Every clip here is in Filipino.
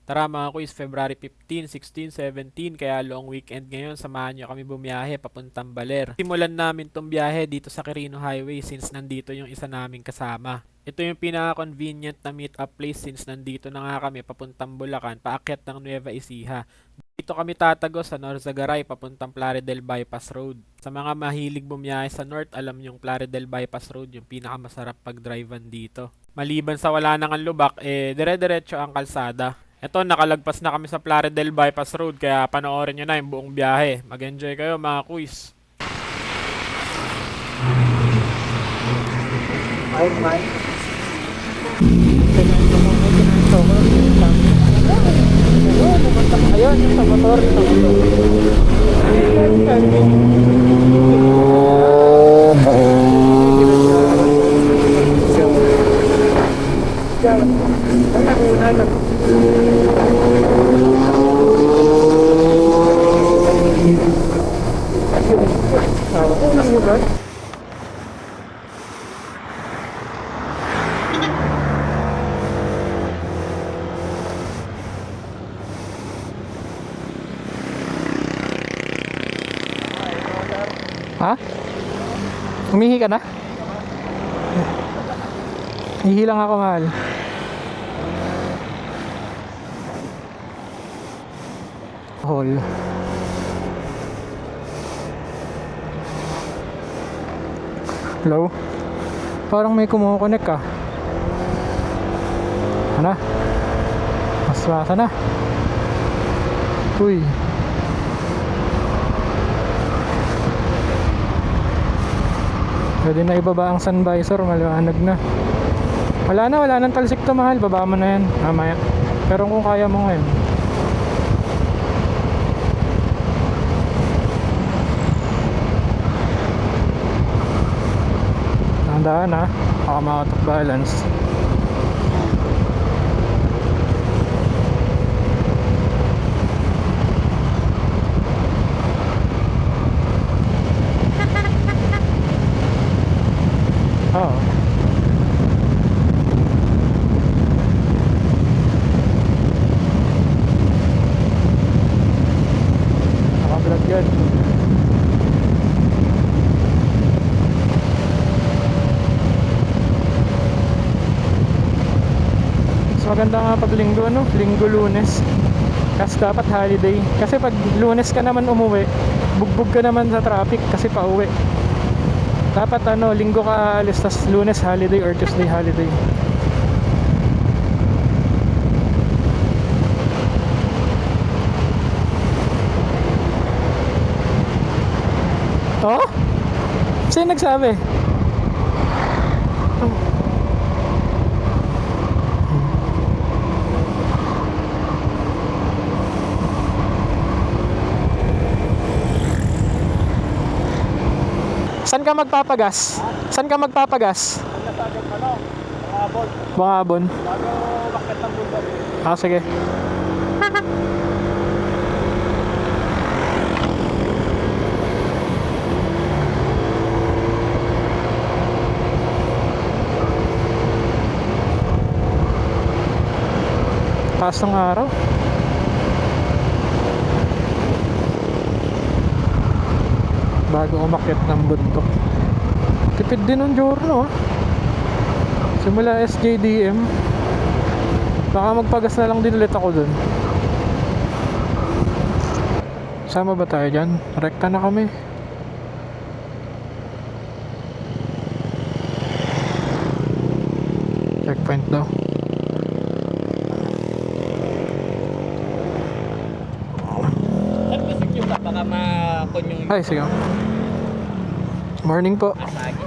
Tara mga kuis, February 15, 16, 17, kaya long weekend ngayon, samahan nyo kami bumiyahe papuntang Baler. Simulan namin tong biyahe dito sa Quirino Highway since nandito yung isa naming kasama. Ito yung pinaka-convenient na meet-up place since nandito na nga kami papuntang Bulacan, paakyat ng Nueva Ecija. Dito kami tatago sa Norzagaray papuntang Plaridel Bypass Road. Sa mga mahilig bumiyahe sa North, alam yung Plaridel Bypass Road yung pinakamasarap pag-drivean dito. Maliban sa wala nang lubak, dire-diretso ang kalsada. Eto, nakalagpas na kami sa Plaridel Bypass Road kaya panoorin nyo na yung buong biyahe. Mag-enjoy kayo mga kuis. Ay, man. Ayun, sa motor. Ha? Umihi ka na? Ihi lang ako, mahal. Hall. Hello? Parang may kumukonek ka. Ano? Maswasa na. Uy. Pwede na ibaba ang sun visor, maliwanag na. Wala nang talsik to, mahal. Baba mo na yan mamaya. Pero kung kaya mo ngayon. Tandaan ha, baka ma-out of balance. Oo. Naka-vlog yan. Mas maganda nga pag linggo, ano? Linggo, Lunes. Kasi dapat holiday. Kasi pag Lunes ka naman umuwi, bugbog ka naman sa traffic kasi pauwi. Dapat ano, linggo ka alis, tas Lunes holiday or Tuesday holiday. Oh? Sino nagsabi? Saan ka magpapagas? Saan ka magpapagas? Bungabon. Ah, sige. Taas ng araw. Bago umakyat ng bundok. Tipid din ng Giorno, ah. Simula SJDM. Baka magpagas na lang din ulit ako dun. Sama ba tayo dyan? Rekta na kami. Checkpoint daw. Baka ma-con yung Ay, sige. Morning po. asagi.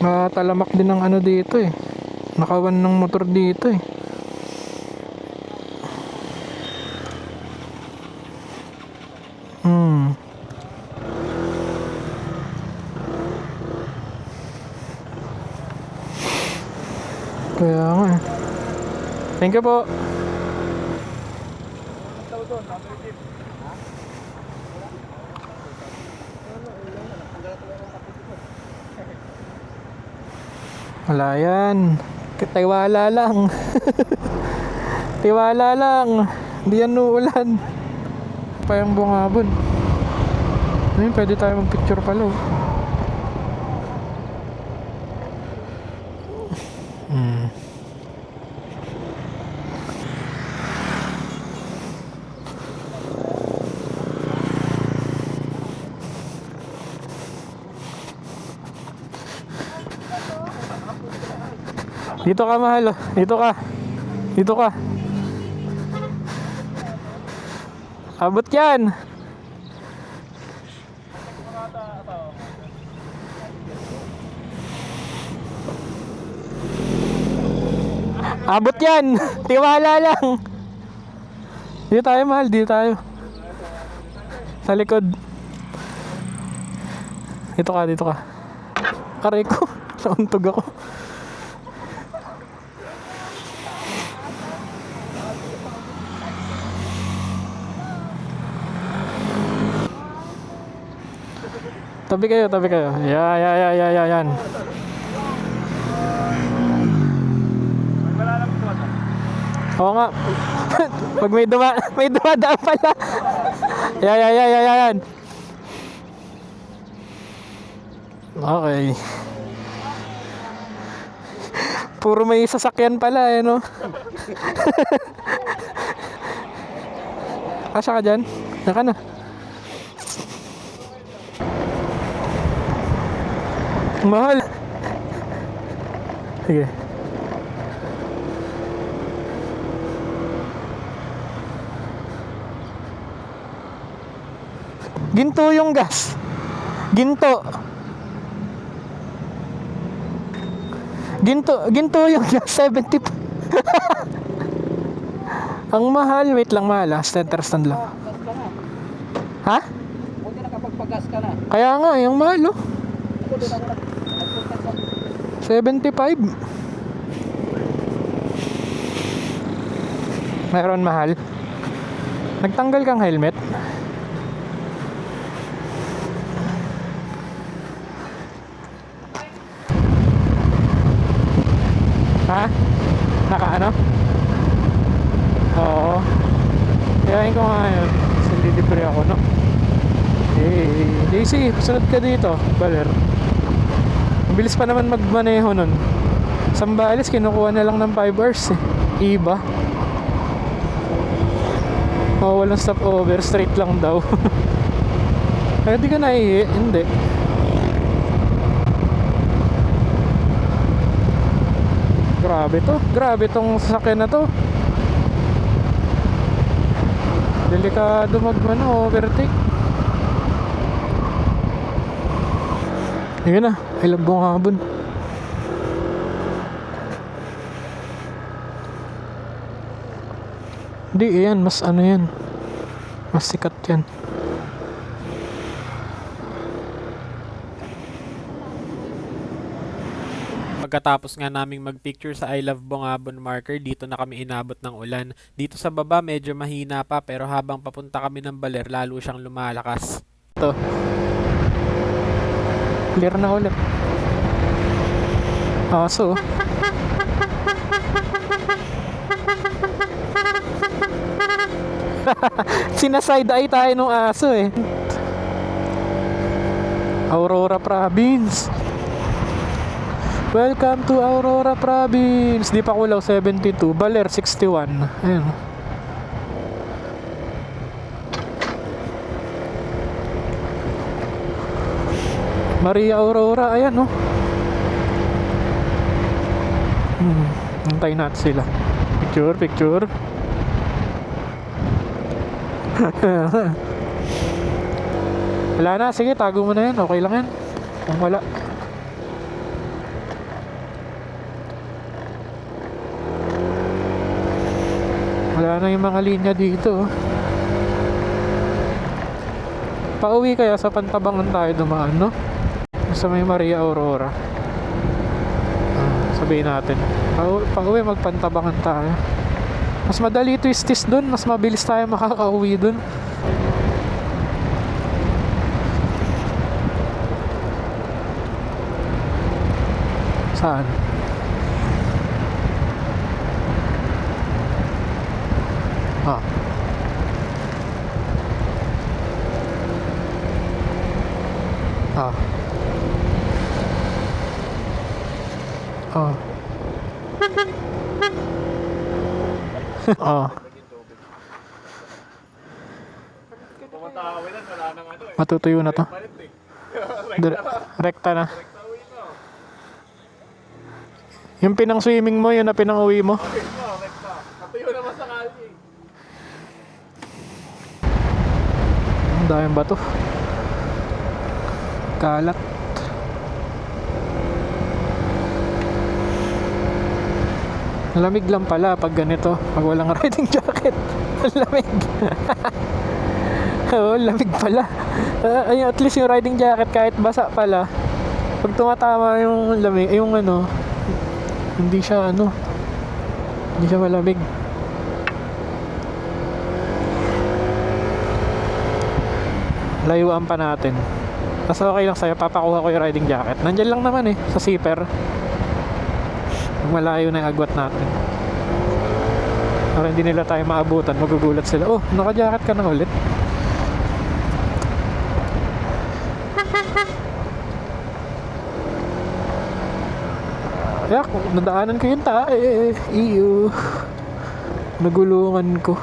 Matalamak din ng ano dito eh. Nakawan ng motor dito eh. Kaya nga eh. Thank you po. Wala yan. Tiwala lang. Tiwala lang. Hindi yan uulan. Pa yung bungabon. Ayun, pwede tayo mag-picture pala. Oh. Dito ka, mahal. Oh. Dito ka. Dito ka. Abot yan. Abot yan. Tiwala lang. Dito tayo, mahal. Dito tayo. Sa likod. Dito ka, dito ka. Aray ko. Nauntog ako. Tabi kayo, tabi kayo. Yan. Oo nga. Pag may dumadaan pala. Yan. Okay. Puro may sasakyan pala, no? Kasya ka dyan? Naka na. Mahal. Sige. Ginto yung gas. Ginto yung gas. 70. Ang mahal. Wait lang, mahal. Center stand lang. Ha? Buti nakapagpagas ka na. Kaya nga, yung mahal, oh. 75. Meron, mahal. Nagtanggal kang helmet? Ha? Naka ano? Oo. Kayain ko nga yun. Kasi libre ako, no? JC, sunod ka dito, Baler. Bilis pa naman magmaneho nun. Sambales, kinukuha na lang ng 5 hours eh. Iba. Oh, walang stopover, straight lang daw. Kaya di ka naihi, hindi. Grabe tong sasakyan na to. Delikado overtake. Ayun na, I love bungabon. Hindi, yan, mas ano yan. Mas sikat yan. Pagkatapos nga naming magpicture sa I Love Bungabon marker, dito na kami inabot ng ulan. Dito sa baba medyo mahina pa, pero habang papunta kami ng Baler, lalo siyang lumalakas. Ito. Clear na ulit. Aso. Sinaside eye tayo nung aso eh. Aurora Province. Welcome to Aurora Province. Di pa Kulaw 72, Baler 61. Ayun. Maria Aurora, ayan oh. Hintayin natin sila. Picture. Wala na, sige, tago mo na yan. Okay lang yan. Kung wala. Wala na yung mga linya dito. Pauwi kaya sa Pantabangan tayo dumaan, no? Sa may Maria Aurora. Sabihin natin. Pauwi magpantabangan tayo. Mas madali twistis dun. Mas mabilis tayo makakauwi dun. Saan? Ah. Ah. Ah. Matutuyo na to. Rekta na. Yung pinang swimming mo, yun na pinang uwi mo. Natuyo naman sa kalye. Ang daming bato. Kalat. Lamig lang pala pag ganito. Pag walang riding jacket. Lamig. Oo, lamig pala. At least yung riding jacket kahit basa pala. Pag tumatama yung lamig, yung ano, hindi siya malamig. Layuan pa natin. Tapos okay lang sa'yo, papakuha ko yung riding jacket. Nandyan lang naman sa zipper. Malayo na yung agwat natin. Para hindi nila tayo maabutan, magugulat sila. Oh, naka-jacket ka na ulit. Yak, nadaanan ko yung iyo. Nagulungan ko.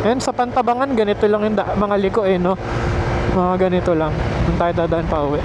Ayan, sa Pantabangan, ganito lang yung mga liko no? Mga ganito lang. Nung tayo dadaan pa uwi.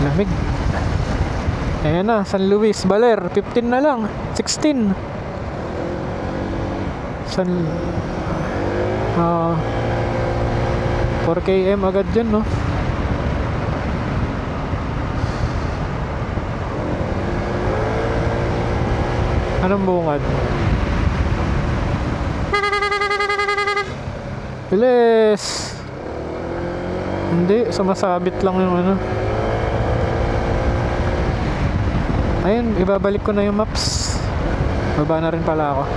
Lamig. Ayan na, San Luis, Baler, 15 na lang, 16. 4 km agad dyan, no? Anong bungad? Bilis! Hindi, sumasabit lang yung ano. Ayun, ibabalik ko na yung maps. Baba na rin pala ako.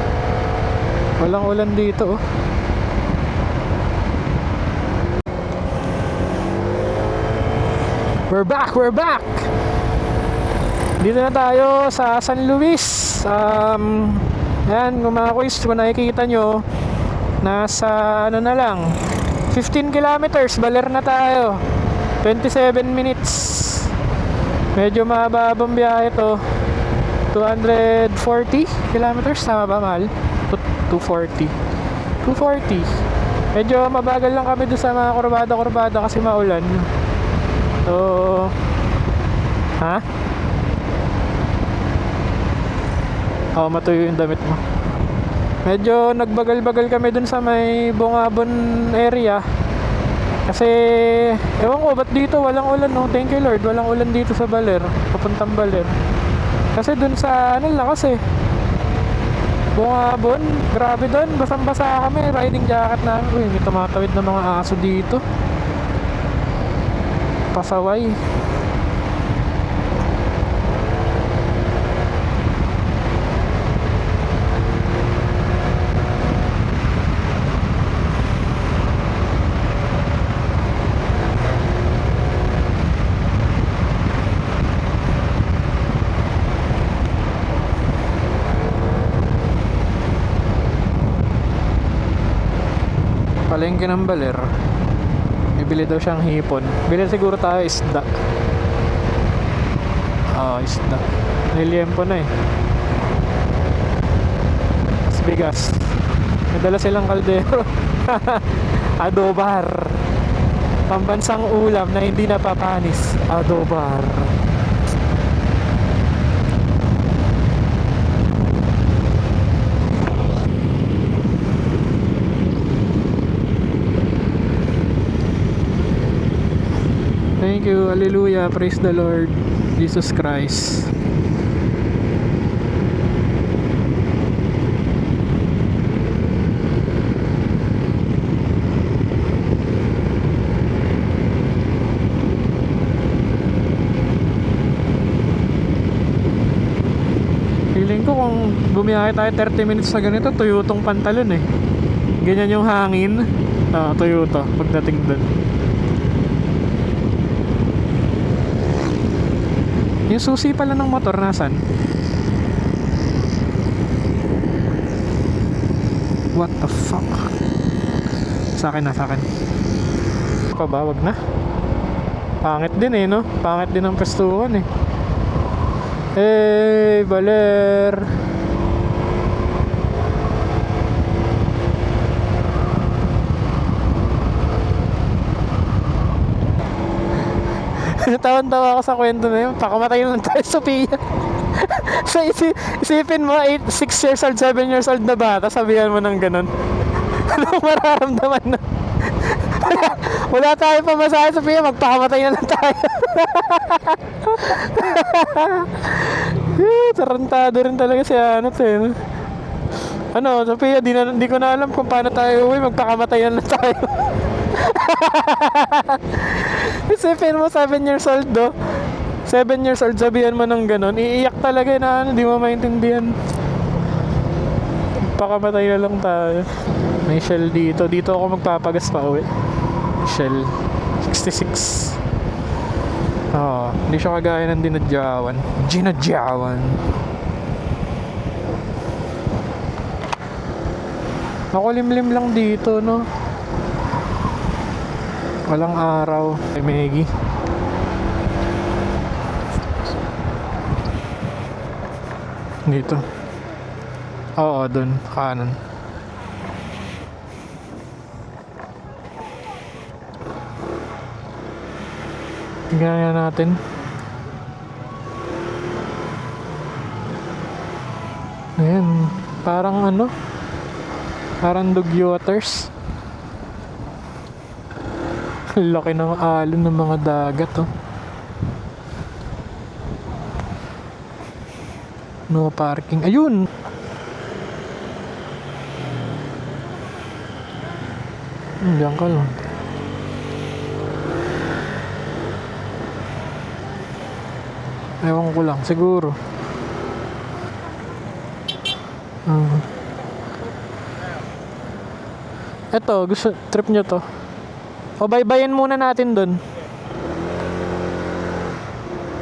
Walang ulan dito, oh. We're back! Dito na tayo sa San Luis. Ayan, kung mga quiz, kung nakikita nyo, nasa ano na lang, 15 kilometers, Baler na tayo. 27 minutes. Medyo mababang biyahe to. 240 kilometers, tama ba, mahal? 240. Medyo mabagal lang kami doon sa mga kurbada kasi maulan. So, ha? Oo, matuyo yung damit mo. Medyo nagbagal-bagal kami dun sa may Bungabon area. Kasi, ewan ko, ba't dito walang ulan, no? Thank you Lord, walang ulan dito sa Baler. Papuntang Baler. Kasi dun sa, ano lakas Bungabon, grabe dun. Basang-basa kami, riding jacket namin. Uy, may tumatawid na mga aso dito. Pasaway. Palengke ng Baler. Bibili daw siyang hipon. Bili siguro tayo isda. Isda. Niliempo na Mas bigas. May dala silang kaldero. Adobar. Pambansang ulam na hindi napapanis. Adobar. Thank you, hallelujah, praise the Lord Jesus Christ. kung bumiyahe tayo 30 minutes na ganito, tuyo tong pantalon eh. Ganyan yung hangin. Tuyo to pagdating dun. Yung susi pala ng motor nasan? What the fuck? Sa akin na, sa akin. Pa ba? Wag na. Pangit din eh, no? Pangit din ang pestuhan eh. Hey, baler. Tawan-tawa ako sa kwento na yun. Pakamatay lang tayo, Sophia. So isipin mo, 6 years old, 7 years old na bata, sabihan mo ng ganun. Anong mararamdaman na? Wala tayo pamasahe, Sophia, magpakamatay na lang tayo. Tarantado rin talaga si Anot eh. Ano, Sophia, di ko na alam kung paano tayo uwi, magpakamatay na lang tayo. Isipin mo 7 years old do, 7 years old, sabihan mo ng ganon, iiyak talaga na ano, di mo maintindihan. Pakamatay na lang tayo. May Shell dito ako magpapagas pa uwi. Shell 66. Hindi siya kagaya ng ginadyawan. Makulimlim lang dito, no? Walang araw. Ay, Meggy. Dito. Oo, dun. Kanan. Tingnan natin. Ayan. Parang ano? Parang Dugyoters. Laki ng alon ng mga dagat, oh. No parking. Ayun! Diyan ka lang. Ewan ko lang, siguro. Eto, gusto, trip nyo to. O baybayin muna natin dun.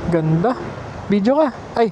Ganda. Video ka. Ay,